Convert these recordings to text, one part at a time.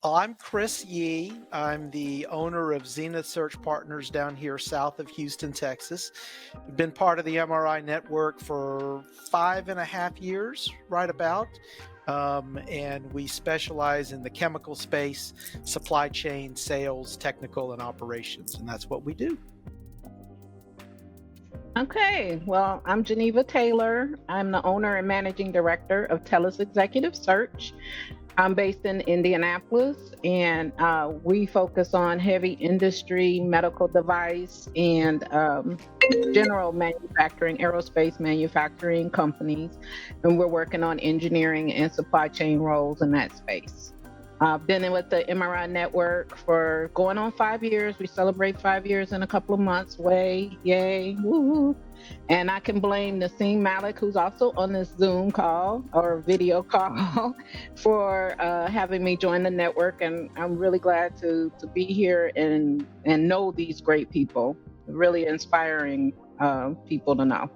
I'm Chris Yee. I'm the owner of Zenith Search Partners down here south of Houston, Texas. I've been part of the MRINetwork for 5.5 years, right about. And we specialize in the chemical space, supply chain, sales, technical, and operations. And that's what we do. Okay, well, I'm Geneva Taylor. I'm the owner and managing director of Tellis Executive Search. I'm based in Indianapolis, and we focus on heavy industry, medical device, and general manufacturing, aerospace manufacturing companies. And we're working on engineering and supply chain roles in that space. I've been in with the MRINetwork for going on 5 years. We celebrate 5 years in a couple of months. Yay, woo! And I can blame Naseem Malik, who's also on this Zoom call or video call, for having me join the network. And I'm really glad to be here and know these great people. Really inspiring people to know.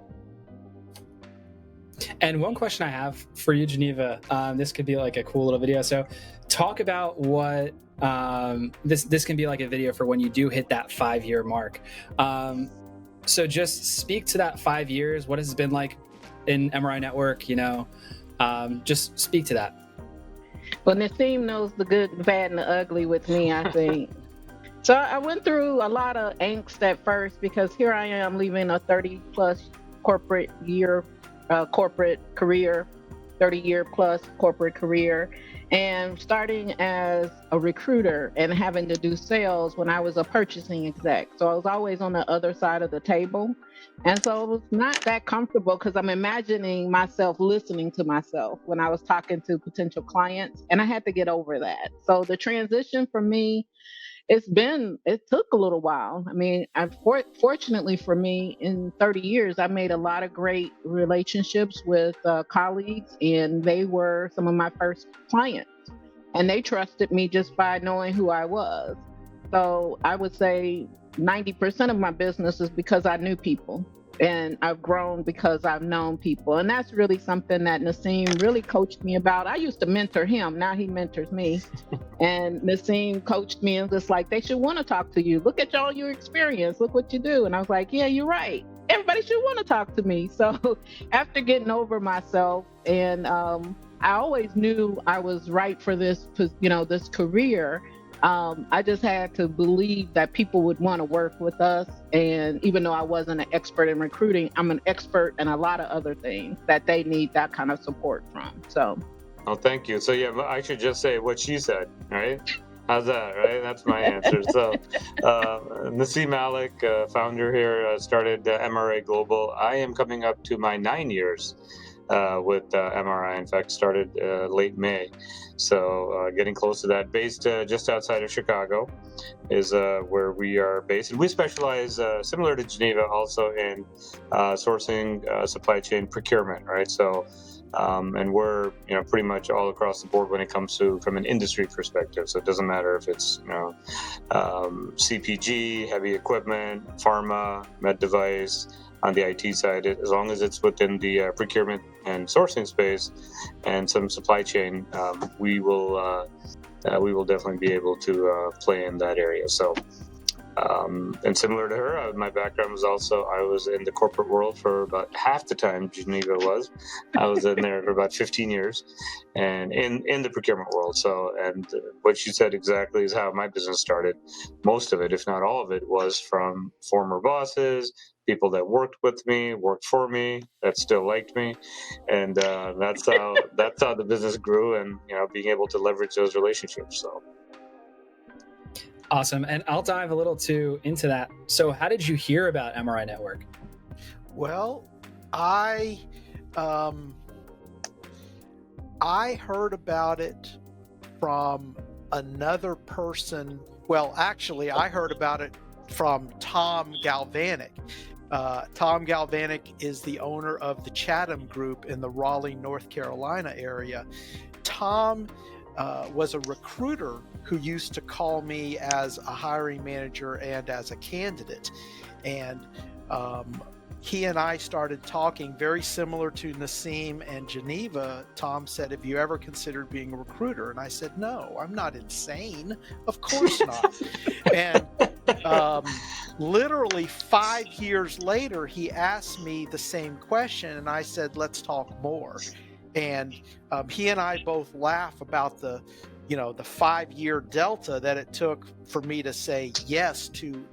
And one question I have for you, Geneva, this could be like a cool little video. So talk about what this can be like a video for when you do hit that 5-year mark. So just speak to that 5 years. What has it been like in MRINetwork? Just speak to that. Well, Naseem knows the good, the bad, and the ugly with me, I think. So I went through a lot of angst at first because here I am leaving a 30-plus corporate career, 30-year plus corporate career, and starting as a recruiter and having to do sales when I was a purchasing exec. So I was always on the other side of the table. And so it was not that comfortable because I'm imagining myself listening to myself when I was talking to potential clients, and I had to get over that. So the transition for me, it took a little while. I mean, fortunately for me, in 30 years, I made a lot of great relationships with colleagues, and they were some of my first clients. And they trusted me just by knowing who I was. So I would say 90% of my business is because I knew people. And I've grown because I've known people. And that's really something that Naseem really coached me about. I used to mentor him. Now he mentors me. And Naseem coached me and was like, they should want to talk to you. Look at all your experience. Look what you do. And I was like, yeah, you're right. Everybody should want to talk to me. So after getting over myself, and I always knew I was right for this career. I just had to believe that people would want to work with us. And even though I wasn't an expert in recruiting, I'm an expert in a lot of other things that they need that kind of support from. So. Oh, thank you. So yeah, I should just say what she said, right? How's that, right? That's my answer. So Naseem Malik, founder here, started MRA Global. I am coming up to my 9 years with MRI. In fact, started late May. So getting close to that. Based just outside of Chicago is where we are based. And we specialize, similar to Geneva, also in sourcing, supply chain procurement, right? So, and we're pretty much all across the board when it comes to from an industry perspective. So it doesn't matter if it's CPG, heavy equipment, pharma, med device. On the IT side, as long as it's within the procurement and sourcing space and some supply chain, we will definitely be able to play in that area. So, and similar to her, my background was also, I was in the corporate world for about half the time Geneva was. I was in there for about 15 years and in the procurement world. So, and what she said exactly is how my business started. Most of it, if not all of it, was from former bosses, people that worked with me, worked for me, that still liked me, and that's how the business grew, and being able to leverage those relationships. So awesome, and I'll dive a little too into that. So, how did you hear about MRINetwork? Well, I heard about it from another person. Well, actually, I heard about it from Tom Galvanic. Tom Galvanic is the owner of the Chatham Group in the Raleigh, North Carolina area. Tom was a recruiter who used to call me as a hiring manager and as a candidate. And he and I started talking, very similar to Naseem and Geneva. Tom said, "Have you ever considered being a recruiter?" And I said, "No, I'm not insane. Of course not." And literally 5 years later, he asked me the same question, and I said, "Let's talk more." And he and I both laugh about the 5-year delta that it took for me to say yes to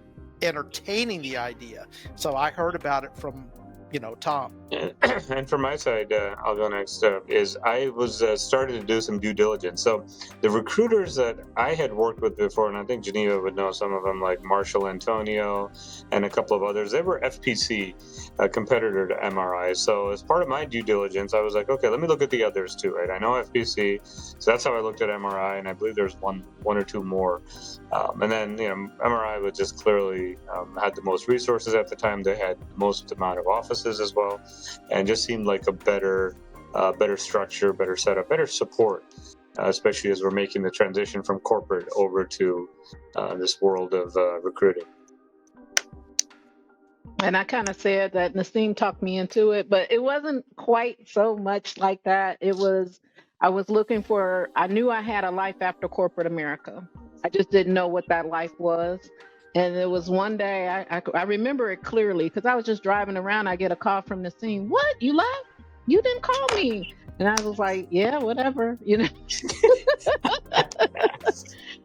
entertaining the idea. So I heard about it from Tom. And from my side, I'll go next. Is I was started to do some due diligence. So the recruiters that I had worked with before, and I think Geneva would know some of them, like Marshall Antonio and a couple of others. They were FPC, a competitor to MRI. So as part of my due diligence, I was like, okay, let me look at the others too, right? I know FPC, so that's how I looked at MRI, and I believe there's one or two more. And then MRI was just clearly had the most resources at the time. They had the most amount of offices as well, and just seemed like a better structure, better setup, better support, especially as we're making the transition from corporate over to this world of recruiting. And I kind of said that Naseem talked me into it, but it wasn't quite so much like that. I was looking for, I knew I had a life after corporate America. I just didn't know what that life was. And it was one day, I remember it clearly, because I was just driving around. I get a call from Naseem. "What? You left? You didn't call me." And I was like, "Yeah, whatever."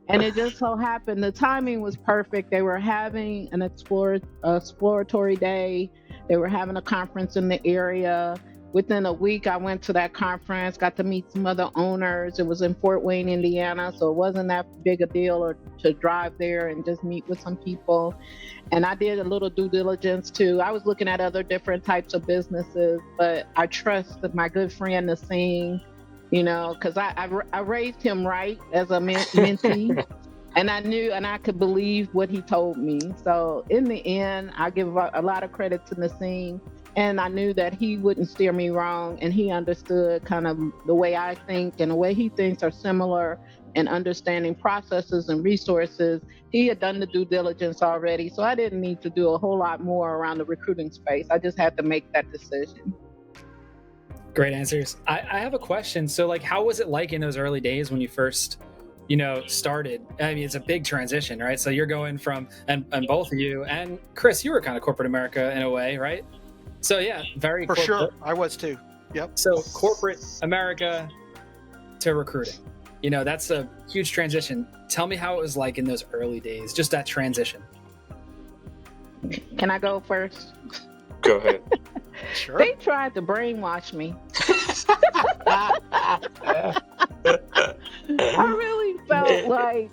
And it just so happened, the timing was perfect. They were having an exploratory day. They were having a conference in the area. Within a week, I went to that conference, got to meet some other owners. It was in Fort Wayne, Indiana, so it wasn't that big a deal to drive there and just meet with some people. And I did a little due diligence too. I was looking at other different types of businesses, but I trust my good friend Naseem, because I raised him right as a mentee. And I knew, and I could believe what he told me. So in the end, I give a lot of credit to Naseem. And I knew that he wouldn't steer me wrong, and he understood kind of the way I think and the way he thinks are similar, and understanding processes and resources. He had done the due diligence already, so I didn't need to do a whole lot more around the recruiting space. I just had to make that decision. Great answers. I have a question. So how was it like in those early days when you first started? I mean, it's a big transition, right? So you're going from, and both of you, and Chris, you were kind of corporate America in a way, right? So yeah, very for corporate. sure. I was too. Yep. So corporate America to recruiting, that's a huge transition. Tell me how it was like in those early days, just that transition. Can I go first? Go ahead. Sure. They tried to brainwash me. I really felt like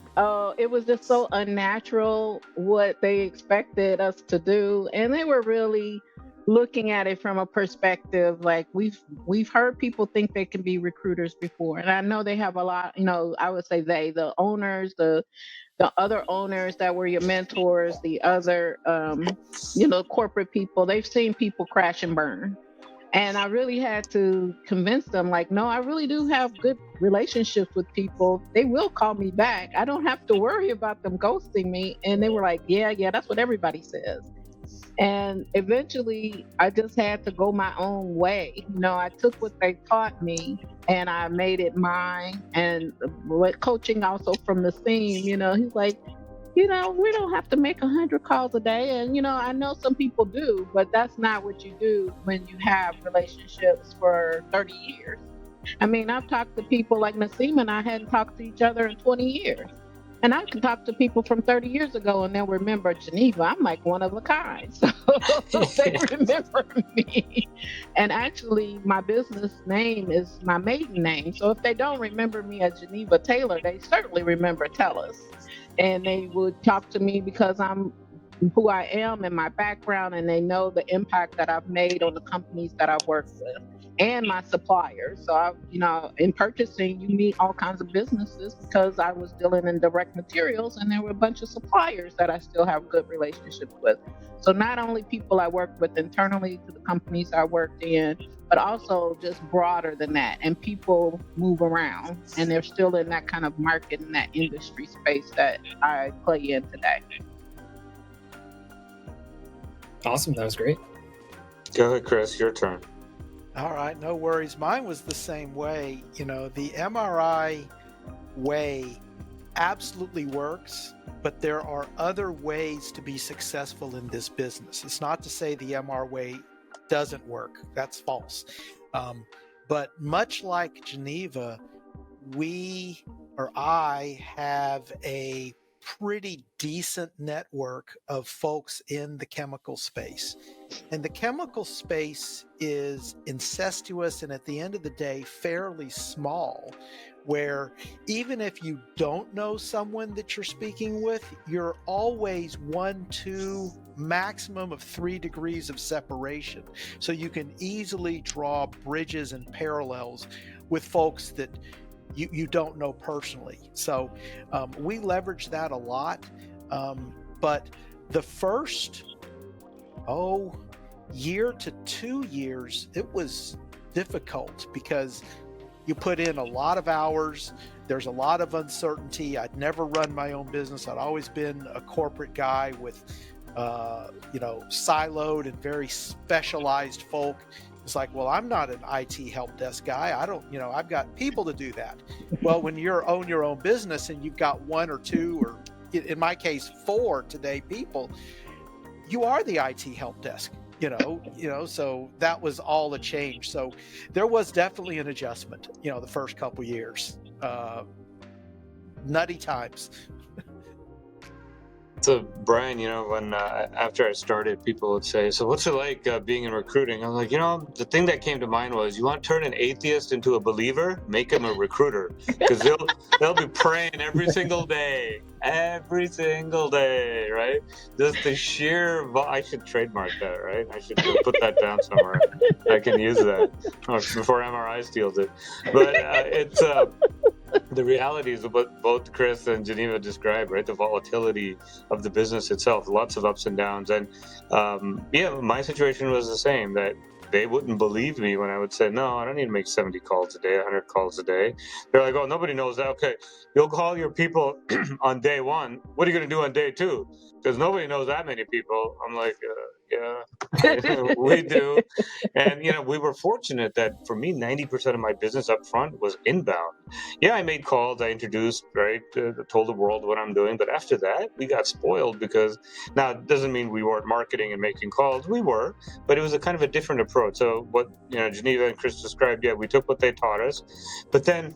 it was just so unnatural what they expected us to do, and they were really looking at it from a perspective like we've heard people think they can be recruiters before, and I know they have a lot. I would say the owners, the other owners that were your mentors, the other corporate people. They've seen people crash and burn. And I really had to convince them, no, I really do have good relationships with people. They will call me back. I don't have to worry about them ghosting me. And they were like, yeah, that's what everybody says. And eventually, I just had to go my own way. I took what they taught me and I made it mine. And with coaching also from Naseem, he's like, we don't have to make 100 calls a day. And, I know some people do, but that's not what you do when you have relationships for 30 years. I mean, I've talked to people like Naseem and I hadn't talked to each other in 20 years. And I can talk to people from 30 years ago and they'll remember Geneva. I'm like one of a kind. So they remember me. And actually, my business name is my maiden name. So if they don't remember me as Geneva Taylor, they certainly remember Tellis. And they would talk to me because I'm who I am and my background, and they know the impact that I've made on the companies that I've worked with and my suppliers. So, in purchasing, you meet all kinds of businesses because I was dealing in direct materials, and there were a bunch of suppliers that I still have good relationships with. So not only people I worked with internally to the companies I worked in, but also just broader than that. And people move around, and they're still in that kind of market and that industry space that I play in today. Awesome. That was great. Go ahead, Chris. Your turn. All right, no worries. Mine was the same way. The MRI way absolutely works, but there are other ways to be successful in this business. It's not to say the MR way doesn't work. That's false. But much like Geneva, I have a pretty decent network of folks in the chemical space. And the chemical space is incestuous and at the end of the day, fairly small, where even if you don't know someone that you're speaking with, you're always 1, 2, maximum of 3 degrees of separation. So you can easily draw bridges and parallels with folks that you don't know personally. So we leverage that a lot. But the first, year to 2 years, it was difficult because you put in a lot of hours. There's a lot of uncertainty. I'd never run my own business. I'd always been a corporate guy with, siloed and very specialized folk. It's like, well, I'm not an IT help desk guy. I don't, I've got people to do that. Well, when you own your own business and you've got 1 or 2, or in my case, 4 today people, you are the IT help desk. So that was all a change. So there was definitely an adjustment, the first couple years, nutty times. So Brian, when after I started, people would say, "So what's it like being in recruiting?" I'm like, the thing that came to mind was, you want to turn an atheist into a believer? Make him a recruiter, because they'll be praying every single day, right? Just the sheer. I should trademark that, right? I should put that down somewhere. I can use that before MRI steals it. But it's. The reality is what both Chris and Geneva described, right? The volatility of the business itself, lots of ups and downs. And my situation was the same, that they wouldn't believe me when I would say, no, I don't need to make 70 calls a day, 100 calls a day. They're like, oh, nobody knows that. Okay, you'll call your people on day 1. What are you going to do on day 2? Because nobody knows that many people. I'm like, yeah, we do. And, we were fortunate that for me, 90% of my business up front was inbound. Yeah, I made calls, I introduced, right, told the world what I'm doing. But after that, we got spoiled, because now it doesn't mean we weren't marketing and making calls. We were, but it was a kind of a different approach. So what, Geneva and Chris described, we took what they taught us. But then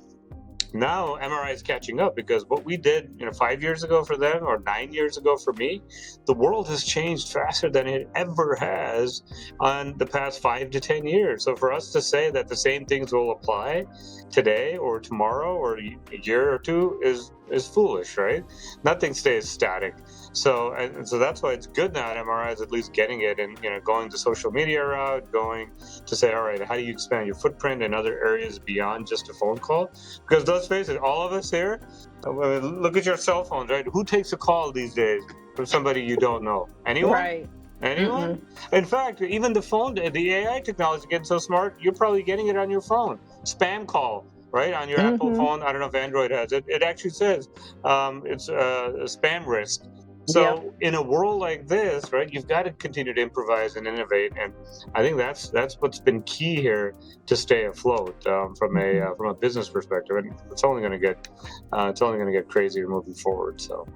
now MRI is catching up, because what we did 5 years ago for them, or 9 years ago for me, the world has changed faster than it ever has on the past 5 to 10 years. So for us to say that the same things will apply today or tomorrow or a year or 2 is foolish, right? Nothing stays static. So that's why it's good now at MRI is at least getting it, and going the social media route, going to say, all right, how do you expand your footprint in other areas beyond just a phone call? Because let's face it, all of us here, look at your cell phones, right? Who takes a call these days from somebody you don't know? Anyone? Right. Anyone? Mm-hmm. In fact, even the AI technology is getting so smart, you're probably getting it on your phone. Spam call. Right, on your Apple phone. I don't know if Android has it. It actually says it's a spam risk. So in a world like this, right, you've got to continue to improvise and innovate, and I think that's what's been key here to stay afloat from a business perspective. And it's only going to get crazier moving forward. So.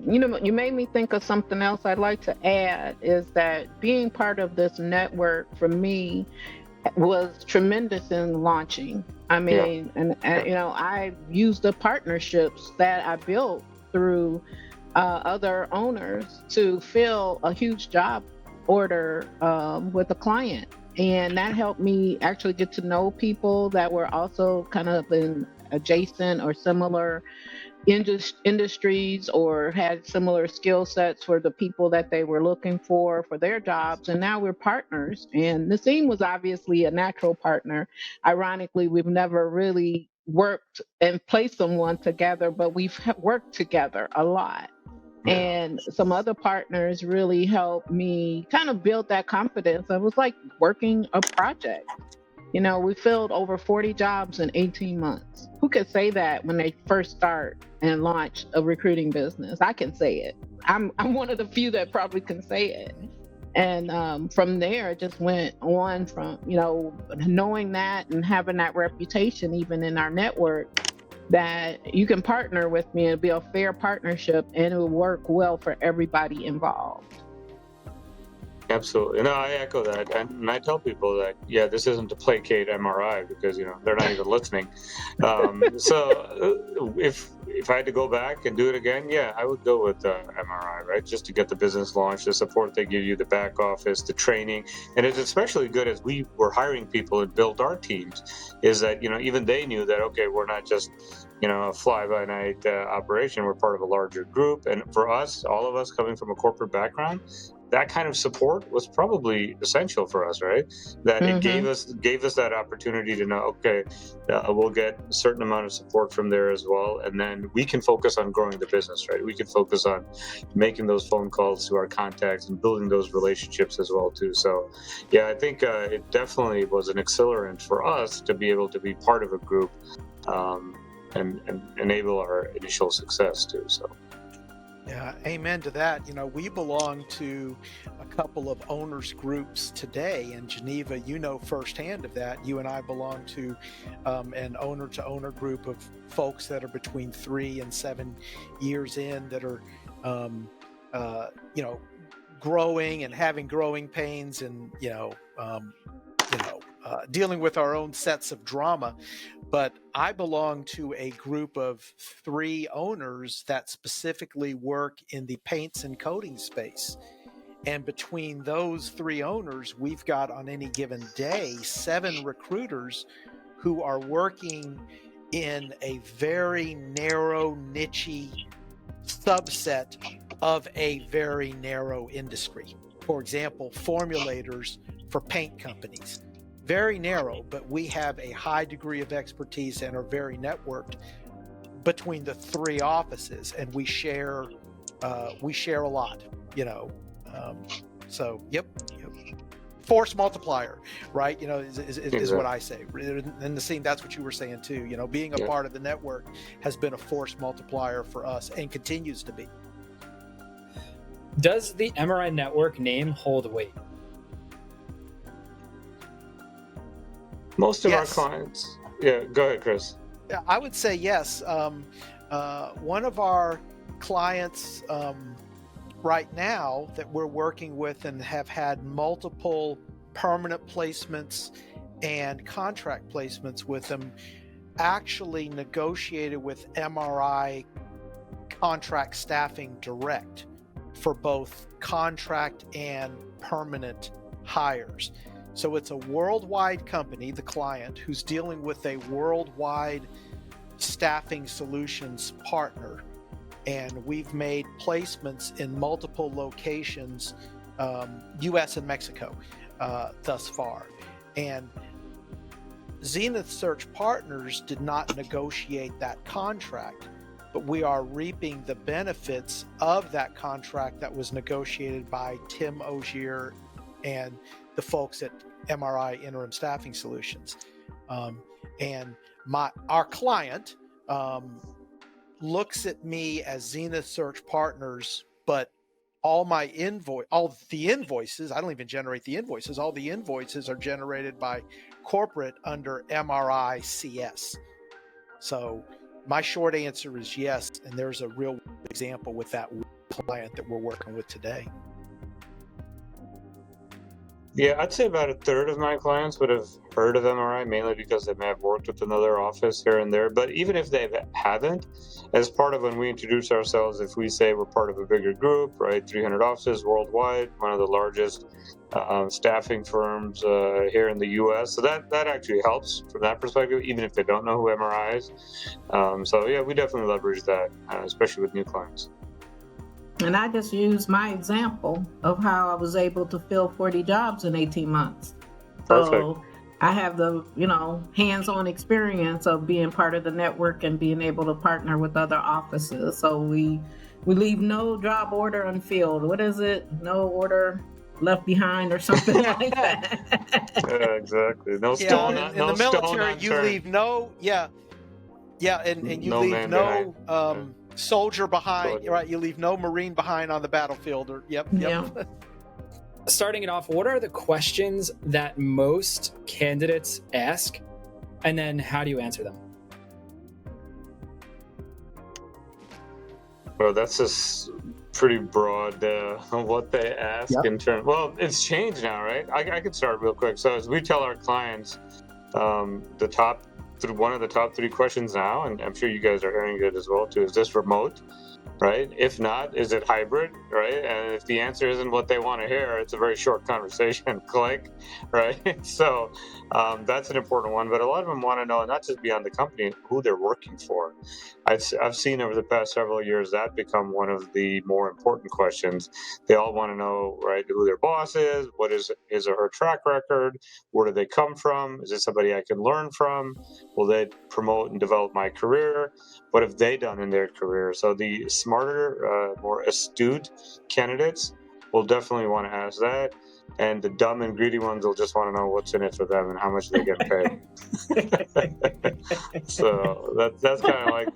You made me think of something else I'd like to add, is that being part of this network for me was tremendous in launching. I mean, and I used the partnerships that I built through other owners to fill a huge job order with a client. And that helped me actually get to know people that were also kind of in adjacent or similar industries, or had similar skill sets for the people that they were looking for their jobs. And now we're partners. And Naseem was obviously a natural partner. Ironically, we've never really worked and placed someone together, but we've worked together a lot. And some other partners really helped me kind of build that confidence. It was like working a project. We filled over 40 jobs in 18 months. Who could say that when they first start and launch a recruiting business? I can say it. I'm one of the few that probably can say it. And from there, it just went on from, knowing that and having that reputation, even in our network, that you can partner with me and be a fair partnership and it will work well for everybody involved. Absolutely. No, I echo that. And I tell people that, yeah, this isn't to placate MRI because, they're not even listening. So if I had to go back and do it again, yeah, I would go with MRI, right? Just to get the business launched, the support they give you, the back office, the training. And it's especially good as we were hiring people and built our teams, is that, even they knew that, okay, we're not just, a fly-by-night operation. We're part of a larger group. And for us, all of us coming from a corporate background, that kind of support was probably essential for us, right? That it gave us that opportunity to know, okay, we'll get a certain amount of support from there as well, and then we can focus on growing the business, right? We can focus on making those phone calls to our contacts and building those relationships as well too. So, yeah, I think it definitely was an accelerant for us to be able to be part of a group and enable our initial success too. So. Yeah, amen to that. We belong to a couple of owners groups today in Geneva. Firsthand of that. You and I belong to an owner-to-owner group of folks that are between 3 and 7 years in that are, growing and having growing pains and, dealing with our own sets of drama. But I belong to a group of 3 owners that specifically work in the paints and coating space. And between those 3 owners, we've got on any given day 7 recruiters who are working in a very narrow, niche subset of a very narrow industry. For example, formulators for paint companies. Very narrow, but we have a high degree of expertise and are very networked between the 3 offices, and we share a lot, so yep. Force multiplier, right? Is what I say. And Naseem, that's what you were saying too. Being a part of the network has been a force multiplier for us and continues to be. Does the MRINetwork name hold weight? Most of our clients. Yeah, go ahead, Chris. Yeah, I would say yes. One of our clients right now that we're working with and have had multiple permanent placements and contract placements with them actually negotiated with MRI contract staffing direct for both contract and permanent hires. So it's a worldwide company, the client, who's dealing with a worldwide staffing solutions partner. And we've made placements in multiple locations, US and Mexico, thus far. And Zenith Search Partners did not negotiate that contract, but we are reaping the benefits of that contract that was negotiated by Tim Ogier and the folks at MRI Interim Staffing Solutions. And our client looks at me as Zenith Search Partners, but all the invoices, I don't even generate the invoices. All the invoices are generated by corporate under MRI CS. So my short answer is yes, and there's a real example with that client that we're working with today. Yeah, I'd say about a third of my clients would have heard of MRI, mainly because they may have worked with another office here and there. But even if they haven't, as part of when we introduce ourselves, if we say we're part of a bigger group, right, 300 offices worldwide, one of the largest staffing firms here in the U.S., so that actually helps from that perspective, even if they don't know who MRI is. So yeah, we definitely leverage that, especially with new clients. And I just used my example of how I was able to fill 40 jobs in 18 months. So perfect. I have the, hands-on experience of being part of the network and being able to partner with other offices. So we leave no job order unfilled. What is it? No order left behind or something like that. Yeah, exactly. No stone. In the military, you leave and you no leave no behind. Soldier behind, right? You leave no Marine behind on the battlefield. Yep. Yeah. starting it off, what are the questions that most candidates ask, and then how do you answer them? Well, that's just pretty broad what they ask in terms. Well, it's changed now, right? I could start real quick. So as we tell our clients, one of the top 3 questions now, and I'm sure you guys are hearing it as well too, is this remote? Right? If not, is it hybrid? Right? And if the answer isn't what they want to hear, it's a very short conversation. Click. Right? So that's an important one. But a lot of them want to know, not just beyond the company, who they're working for. I've seen over the past several years that become one of the more important questions. They all want to know, right, who their boss is, what is his or her track record, where do they come from, is it somebody I can learn from, will they promote and develop my career, what have they done in their career? So the smarter, more astute candidates will definitely want to ask that. And the dumb and greedy ones will just want to know what's in it for them and how much they get paid. So that's kind of like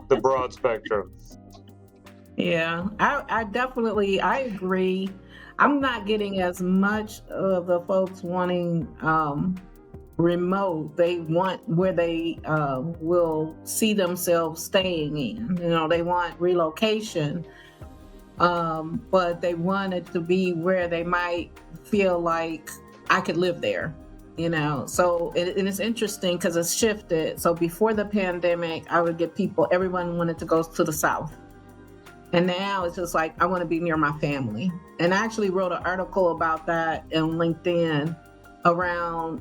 the broad spectrum. Yeah, I definitely, I agree. I'm not getting as much of the folks wanting remote. They want where they will see themselves staying in. They want relocation, but they want it to be where they might feel like I could live there. So and it's interesting because it's shifted. So before the pandemic, I would get everyone wanted to go to the South. And now it's just like, I want to be near my family. And I actually wrote an article about that on LinkedIn around,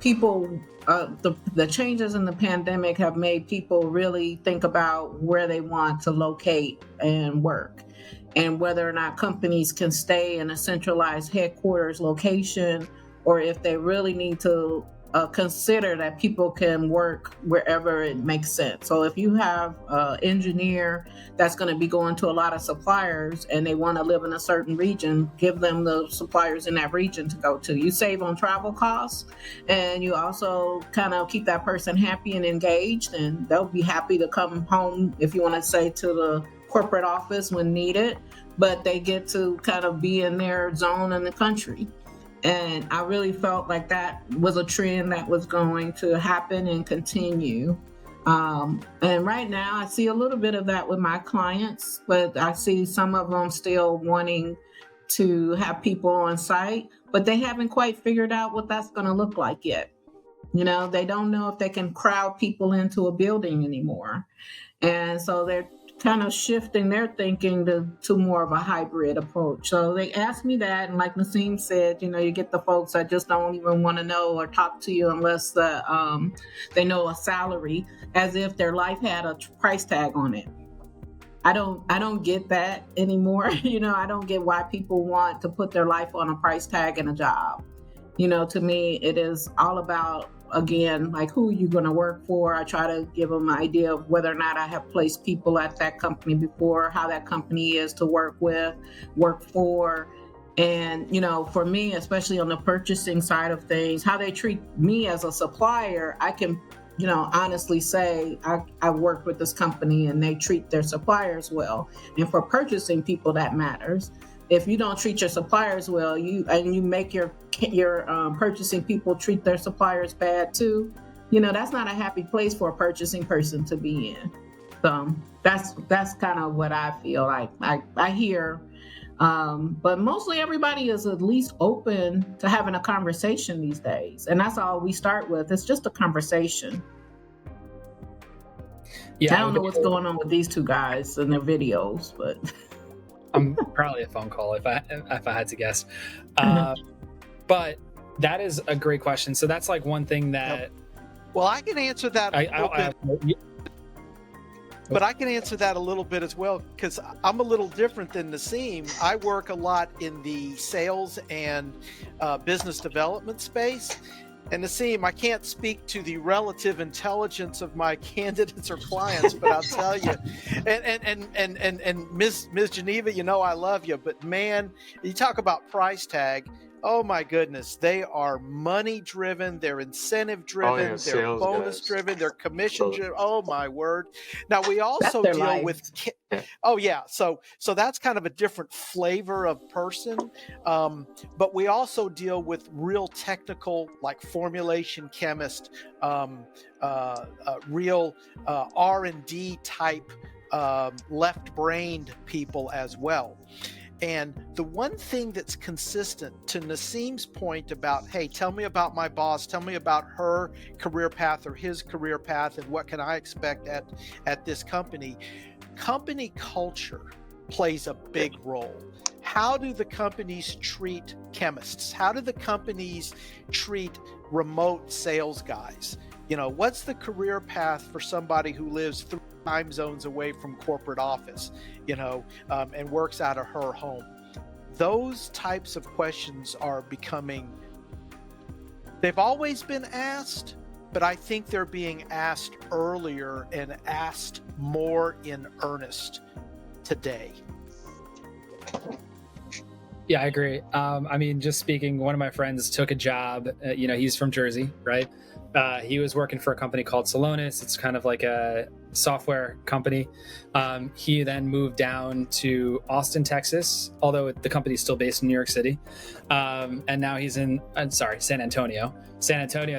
people, the changes in the pandemic have made people really think about where they want to locate and work, and whether or not companies can stay in a centralized headquarters location, or if they really need to consider that people can work wherever it makes sense. So if you have an engineer that's going to be going to a lot of suppliers and they want to live in a certain region, give them the suppliers in that region to go to. You save on travel costs, and you also kind of keep that person happy and engaged, and they'll be happy to come home, if you want to say, to the corporate office when needed, but they get to kind of be in their zone in the country. And I really felt like that was a trend that was going to happen and continue. And right now I see a little bit of that with my clients, but I see some of them still wanting to have people on site, but they haven't quite figured out what that's going to look like yet. They don't know if they can crowd people into a building anymore. And so they're kind of shifting their thinking to more of a hybrid approach. So they asked me that, and like Naseem said, you get the folks that just don't even want to know or talk to you unless they know a salary, as if their life had a price tag on it. I don't get that anymore. I don't get why people want to put their life on a price tag in a job. To me, it is all about, again, like, who you're going to work for. I try to give them an idea of whether or not I have placed people at that company before, how that company is to work with, work for. And, for me, especially on the purchasing side of things, how they treat me as a supplier, I can, honestly say I worked with this company and they treat their suppliers well. And for purchasing people, that matters. If you don't treat your suppliers well, you make your purchasing people treat their suppliers bad too, that's not a happy place for a purchasing person to be in. So that's kind of what I feel like. I hear, but mostly everybody is at least open to having a conversation these days, and that's all we start with. It's just a conversation. Yeah, I don't know what's going on with these two guys and their videos, but. Probably a phone call if I had to guess. But that is a great question. So that's like one thing that. Well, I can answer that. But I can answer that a little bit as well, because I'm a little different than Naseem. I work a lot in the sales and business development space. And Naseem, I can't speak to the relative intelligence of my candidates or clients, but I'll tell you, and Ms. Geneva, I love you, but man, you talk about price tag. Oh my goodness, they are money driven, they're incentive driven, they're sales bonus guys. driven, they're commission driven. Oh my word. Now we That's also their deal life. with Yeah. oh yeah, so that's kind of a different flavor of person. But we also deal with real technical, like formulation chemist, real R&D type left-brained people as well. And the one thing that's consistent, to Naseem's point about, hey, tell me about my boss, tell me about her career path or his career path, and what can I expect at this company. Company culture plays a big role. How do the companies treat chemists? How do the companies treat remote sales guys? You know, what's the career path for somebody who lives 3 time zones away from corporate office, you know, and works out of her home? Those types of questions are becoming, they've always been asked, but I think they're being asked earlier and asked more in earnest today. Yeah, I agree. I mean, just speaking, one of my friends took a job, you know, he's from Jersey, right? He was working for a company called Celonis. It's kind of like a software company. He then moved down to Austin, Texas, although the company is still based in New York City. And now he's in, San Antonio,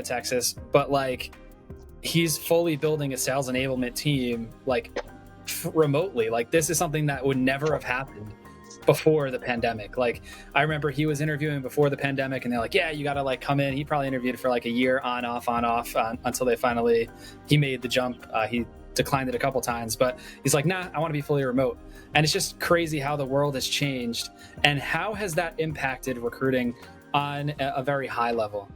Texas. But like, he's fully building a sales enablement team, like remotely. Like, this is something that would never have happened before the pandemic. Like, I remember he was interviewing before the pandemic, and they're like, yeah, you got to like come in. He probably interviewed for like a year on off until he made the jump. He declined it a couple times, but he's like, nah, I want to be fully remote. And it's just crazy how the world has changed, and how has that impacted recruiting on a very high level?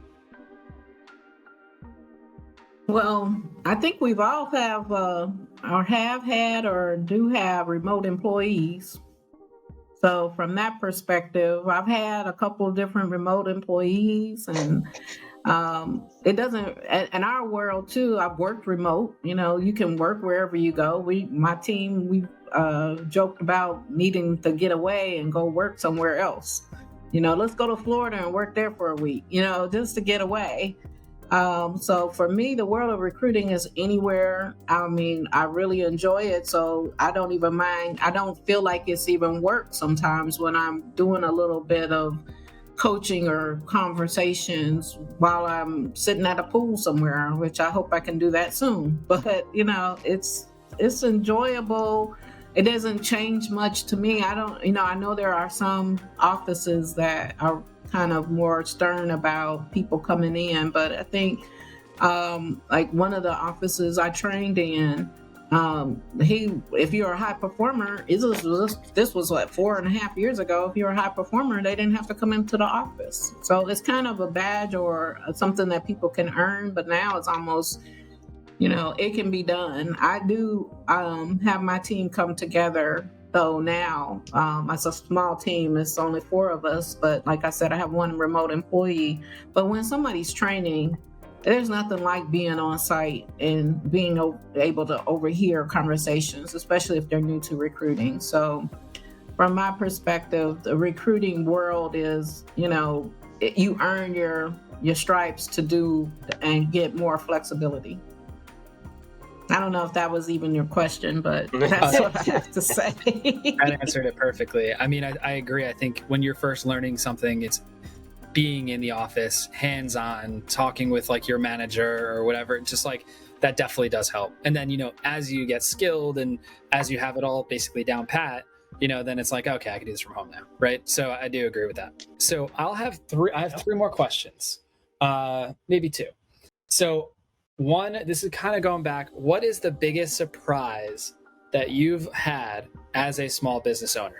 Well, I think we've all have had or do have remote employees. So from that perspective, I've had a couple of different remote employees, and it doesn't, in our world too, I've worked remote. You know, you can work wherever you go. My team, we joked about needing to get away and go work somewhere else. You know, let's go to Florida and work there for a week, you know, just to get away. So for me, the world of recruiting is anywhere. I mean, I really enjoy it. So I don't even mind. I don't feel like it's even work sometimes when I'm doing a little bit of coaching or conversations while I'm sitting at a pool somewhere, which I hope I can do that soon. But, you know, it's enjoyable. It doesn't change much to me. I know there are some offices that are kind of more stern about people coming in, but I think like one of the offices I trained in, if you're a high performer, this was like 4.5 years ago. If you're a high performer, they didn't have to come into the office. So it's kind of a badge or something that people can earn, but now it's almost, you know, it can be done. I do have my team come together. So now, it's a small team. It's only 4 of us. But like I said, I have 1 remote employee. But when somebody's training, there's nothing like being on site and being able to overhear conversations, especially if they're new to recruiting. So from my perspective, the recruiting world is, you know, you earn your stripes to do and get more flexibility. I don't know if that was even your question, but that's what I have to say. That answered it perfectly. I mean, I agree. I think when you're first learning something, it's being in the office, hands-on, talking with like your manager or whatever. Just like that definitely does help. And then, you know, as you get skilled and as you have it all basically down pat, you know, then it's like, okay, I can do this from home now, right? So I do agree with that. So I have 3 more questions, maybe 2. So one, this is kind of going back. What is the biggest surprise that you've had as a small business owner?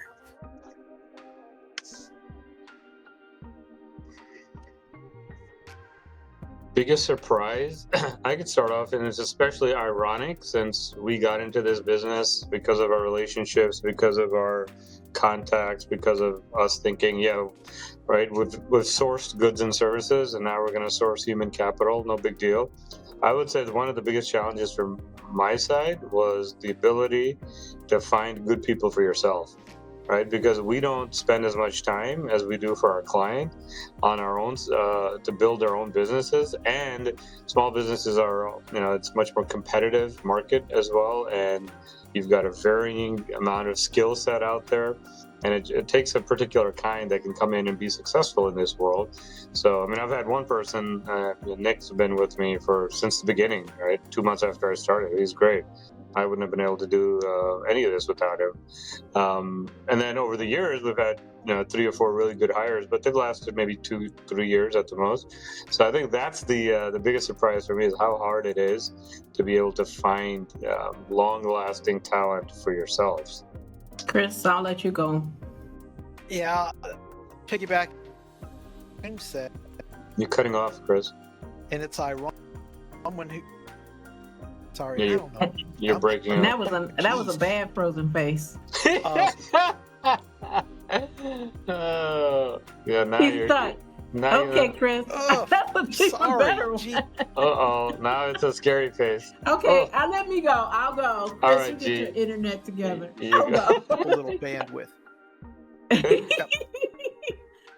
Biggest surprise? I could start off, and it's especially ironic since we got into this business because of our relationships, because of our contacts, because of us thinking, yeah, right, we've sourced goods and services, and now we're going to source human capital. No big deal. I would say that one of the biggest challenges from my side was the ability to find good people for yourself. right? Because we don't spend as much time as we do for our client on our own to build our own businesses. And small businesses are, it's much more competitive market as well, and you've got a varying amount of skill set out there. And it takes a particular kind that can come in and be successful in this world. So, I mean, I've had one person, Nick's been with me since the beginning, right? 2 months after I started. He's great. I wouldn't have been able to do any of this without him. And then over the years, we've had 3 or 4 really good hires, but they've lasted maybe 2-3 years at the most. So I think that's the biggest surprise for me, is how hard it is to be able to find long-lasting talent for yourselves. Chris, I'll let you go. Yeah, piggyback. James said, You're cutting off, Chris. and it's ironic. Someone who, sorry, Yeah, I don't know. You're breaking And up. that was a bad frozen face. Yeah, now He's you're stuck. now Okay, Chris. Oh, That was even sorry. better. Gee, Uh-oh, now it's a scary face. Okay, let me go. I'll go. All Chris, right, you get G. your internet together. You I'll go. go. a little bandwidth.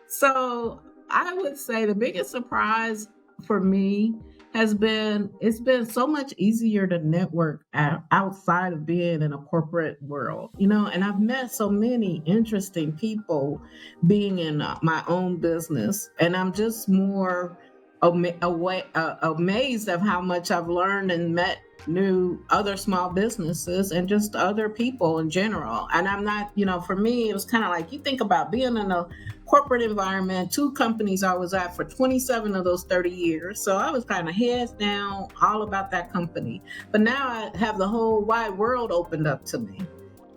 So I would say the biggest surprise for me has been, it's been so much easier to network outside of being in a corporate world, and I've met so many interesting people being in my own business, and I'm just more amazed of how much I've learned and met new other small businesses and just other people in general. And I'm not, for me, it was kind of like, you think about being in a corporate environment, 2 companies I was at for 27 of those 30 years. So I was kind of heads down, all about that company. But now I have the whole wide world opened up to me.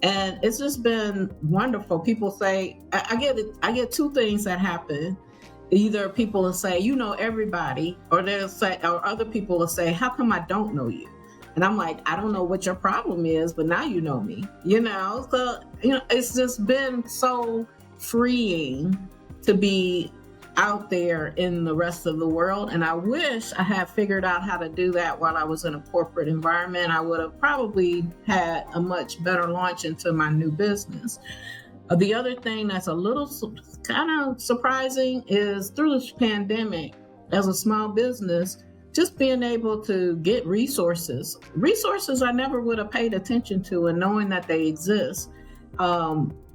And it's just been wonderful. People say, I get 2 things that happen. Either people will say, everybody, or they'll say, or other people will say, how come I don't know you? And I'm like, I don't know what your problem is, but now you know me, So, it's just been so freeing to be out there in the rest of the world. And I wish I had figured out how to do that while I was in a corporate environment. I would have probably had a much better launch into my new business. The other thing that's a little kind of surprising is through this pandemic, as a small business, just being able to get resources I never would have paid attention to, and knowing that they exist,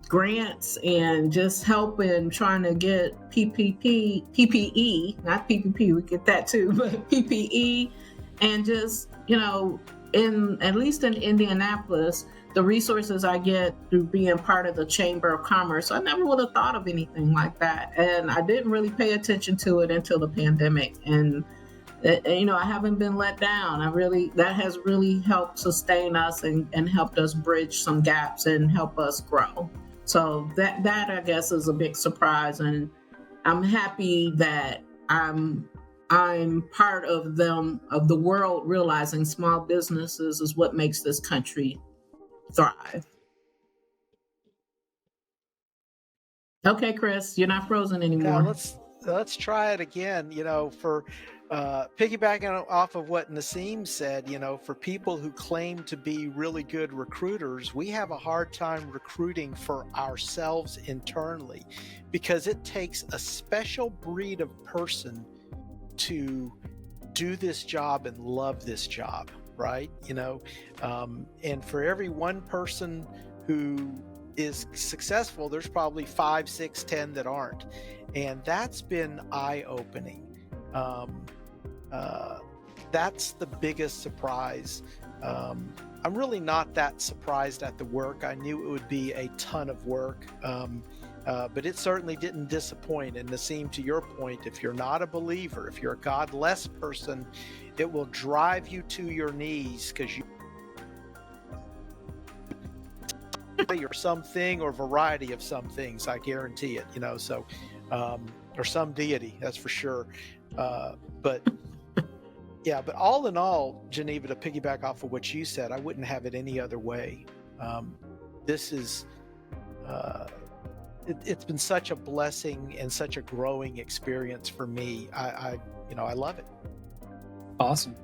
grants, and just helping trying to get PPE, not PPP, we get that too, but PPE, and just, at least in Indianapolis, the resources I get through being part of the Chamber of Commerce, I never would have thought of anything like that. And I didn't really pay attention to it until the pandemic. And I haven't been let down. That has really helped sustain us and helped us bridge some gaps and help us grow. So that I guess is a big surprise, and I'm happy that I'm part of the world realizing small businesses is what makes this country thrive. Okay, Chris, you're not frozen anymore. Now let's try it again. For piggybacking off of what Naseem said, for people who claim to be really good recruiters, we have a hard time recruiting for ourselves internally, because it takes a special breed of person to do this job and love this job, right? And for every one person who is successful, there's probably 5, 6, 10 that aren't. And that's been eye-opening. That's the biggest surprise. I'm really not that surprised at the work. I knew it would be a ton of work, but it certainly didn't disappoint. And Naseem, to your point, if you're not a believer, if you're a godless person, it will drive you to your knees, because you're something or variety of some things, I guarantee it, so or some deity, that's for sure. But all in all, Geneva, to piggyback off of what you said, I wouldn't have it any other way. This is it's been such a blessing and such a growing experience for me. I love it. Awesome.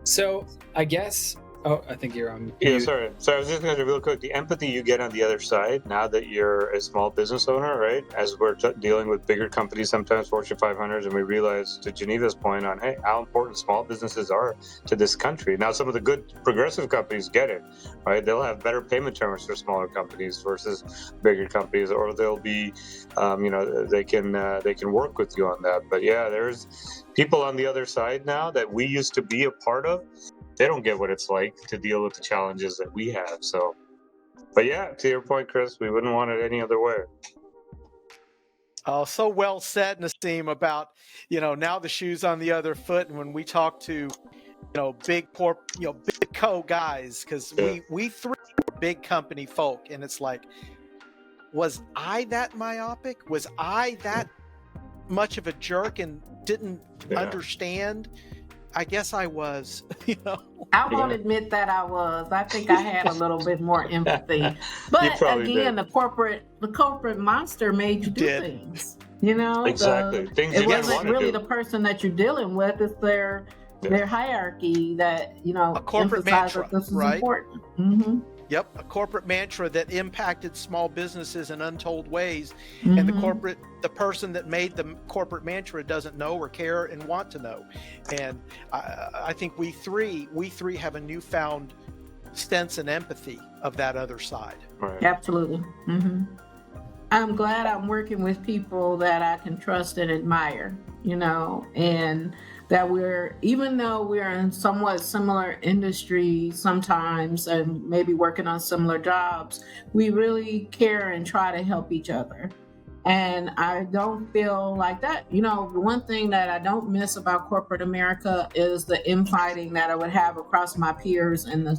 So I guess Oh, I think you're on. Yeah, mute. sorry. So I was just going to real quick. The empathy you get on the other side now that you're a small business owner, right? As we're dealing with bigger companies, sometimes Fortune 500s, and we realize, to Geneva's point on, hey, how important small businesses are to this country. Now, some of the good progressive companies get it, right? They'll have better payment terms for smaller companies versus bigger companies, or they'll be, they can work with you on that. But yeah, there's people on the other side now that we used to be a part of. They don't get what it's like to deal with the challenges that we have. So, but yeah, to your point, Chris, we wouldn't want it any other way. Oh, so well said, Naseem, about, now the shoe's on the other foot. And when we talk to, big co guys, because we three were big company folk. And it's like, was I that myopic? Was I that much of a jerk and didn't understand? I guess I was, I won't admit that I was. I think I had a little bit more empathy. But again, the corporate monster made you do things. Exactly. It wasn't really the person that you're dealing with. It's their hierarchy that, a corporate mantra, this is right? important. Mm-hmm. Yep, a corporate mantra that impacted small businesses in untold ways, Mm-hmm. and the person that made the corporate mantra doesn't know or care and want to know. And I think we three have a newfound sense and empathy of that other side. Right. Absolutely. Mm-hmm. I'm glad I'm working with people that I can trust and admire, and that even though we're in somewhat similar industries sometimes and maybe working on similar jobs, we really care and try to help each other. And I don't feel like that. The one thing that I don't miss about corporate America is the infighting that I would have across my peers. And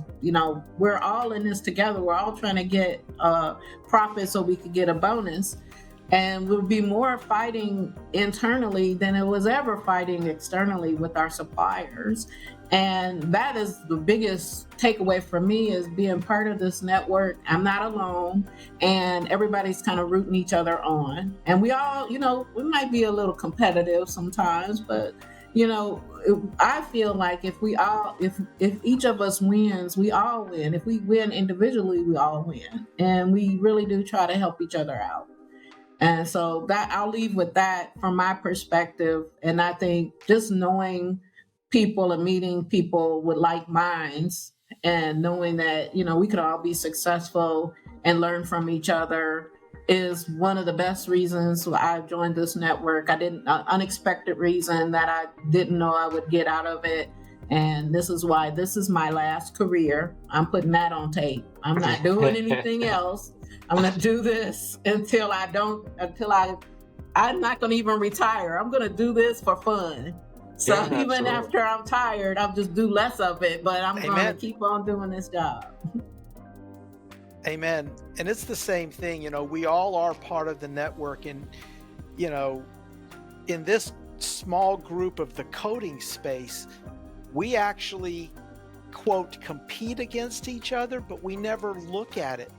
we're all in this together. We're all trying to get profit so we could get a bonus. And we'll be more fighting internally than it was ever fighting externally with our suppliers. And that is the biggest takeaway for me, is being part of this network. I'm not alone, and everybody's kind of rooting each other on. And we all, we might be a little competitive sometimes, but I feel like if each of us wins, we all win. If we win individually, we all win. And we really do try to help each other out. And so that I'll leave with that from my perspective. And I think just knowing people and meeting people with like minds and knowing that, we could all be successful and learn from each other is one of the best reasons I joined this network. Unexpected reason that I didn't know I would get out of it. And this is why this is my last career. I'm putting that on tape. I'm not doing anything else. I'm going to do this until I'm not going to even retire. I'm going to do this for fun. So even after I'm tired, I'll just do less of it, but I'm going to keep on doing this job. Amen. And it's the same thing, we all are part of the network, and, in this small group of the coding space, we actually, quote, compete against each other, but we never look at it.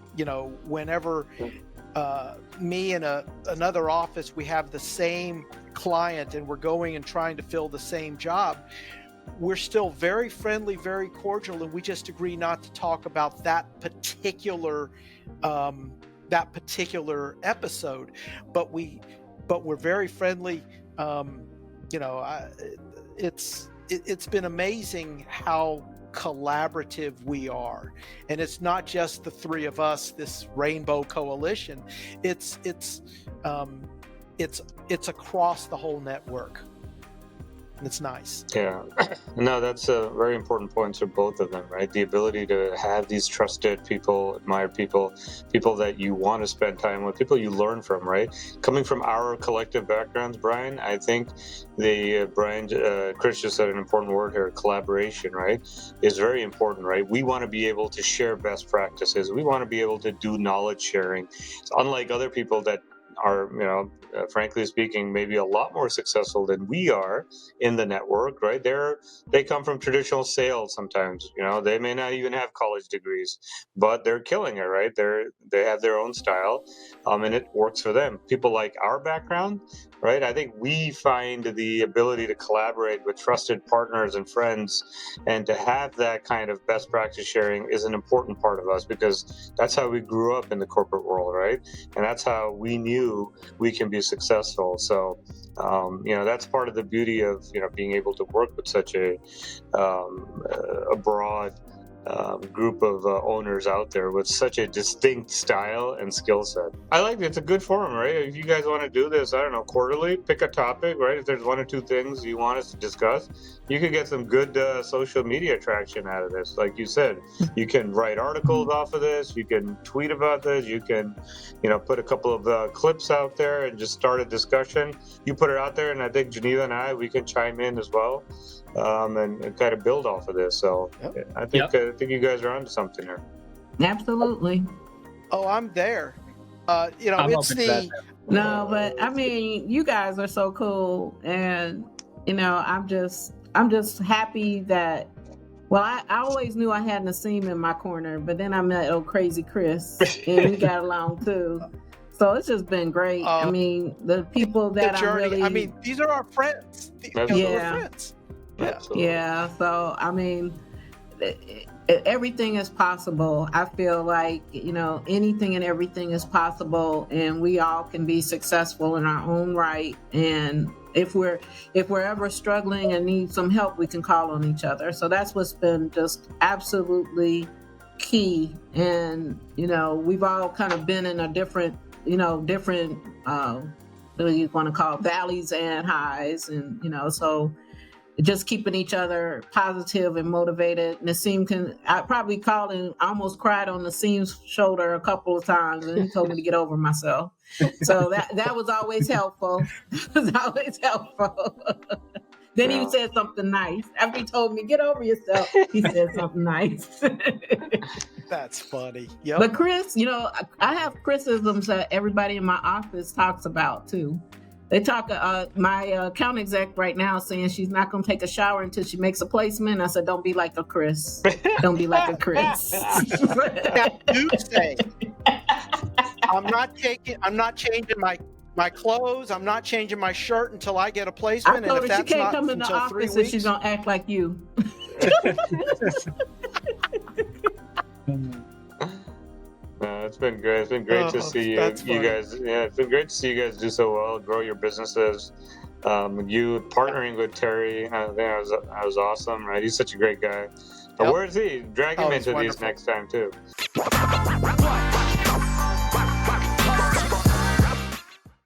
Whenever me and another office, we have the same client and we're going and trying to fill the same job, we're still very friendly, very cordial, and we just agree not to talk about that particular episode. But we're very friendly. It's been amazing how collaborative we are, and it's not just the three of us, this rainbow coalition. It's across the whole network. It's nice. Yeah. No, that's a very important point for both of them, right? The ability to have these trusted people, admire people that you want to spend time with, people you learn from, right? Coming from our collective backgrounds, Brian, I think Chris just said an important word here, collaboration, right? Is very important, right? We want to be able to share best practices. We want to be able to do knowledge sharing. It's unlike other people that are, frankly speaking, maybe a lot more successful than we are in the network, right? They come from traditional sales sometimes. They may not even have college degrees, but they're killing it, right? They have their own style, and it works for them. People like our background, right? I think we find the ability to collaborate with trusted partners and friends, and to have that kind of best practice sharing is an important part of us, because that's how we grew up in the corporate world, right? And that's how we knew we can be successful. So, that's part of the beauty of being able to work with such a broad group of owners out there with such a distinct style and skill set. I like it. It's a good forum, right? If you guys want to do this, I don't know, quarterly, pick a topic, right? If there's one or two things you want us to discuss, you could get some good social media traction out of this. Like you said, you can write articles off of this, you can tweet about this, you can, put a couple of clips out there and just start a discussion. You put it out there, and I think Geneva and we can chime in as well. And kind of build off of this. So I think you guys are onto something here. Absolutely. Oh, I'm there. I'm it's open to that. No, but I mean, you guys are so cool, and I'm just happy that. Well, I always knew I had Naseem in my corner, but then I met old crazy Chris, and we got along too. So it's just been great. I mean, the people that I'm really. I mean, these are our friends. These are our friends. Yeah. So I mean, everything is possible. I feel like anything and everything is possible, and we all can be successful in our own right. And if we're ever struggling and need some help, we can call on each other. So that's what's been just absolutely key. And we've all kind of been in a different what you want to call valleys and highs, and so. Just keeping each other positive and motivated. Naseem I probably called and almost cried on Naseem's shoulder a couple of times, and he told me to get over myself. So that was always helpful. Then he said something nice. After he told me, get over yourself, he said something nice. That's funny. Yep. But Chris, I have criticisms that everybody in my office talks about too. They talk, my account exec right now saying she's not going to take a shower until she makes a placement. I said, don't be like a Chris. Don't be like a Chris. Now, do say, I'm not changing my clothes. I'm not changing my shirt until I get a placement. I told and her if she that's can't not come in the until 3 office weeks, and she's going to act like you. It's been great. It's been great to see you guys. Yeah, it's been great to see you guys do so well, grow your businesses. You partnering with Terry, I think that was awesome, right? He's such a great guy. Where is he? Drag him into these next time too.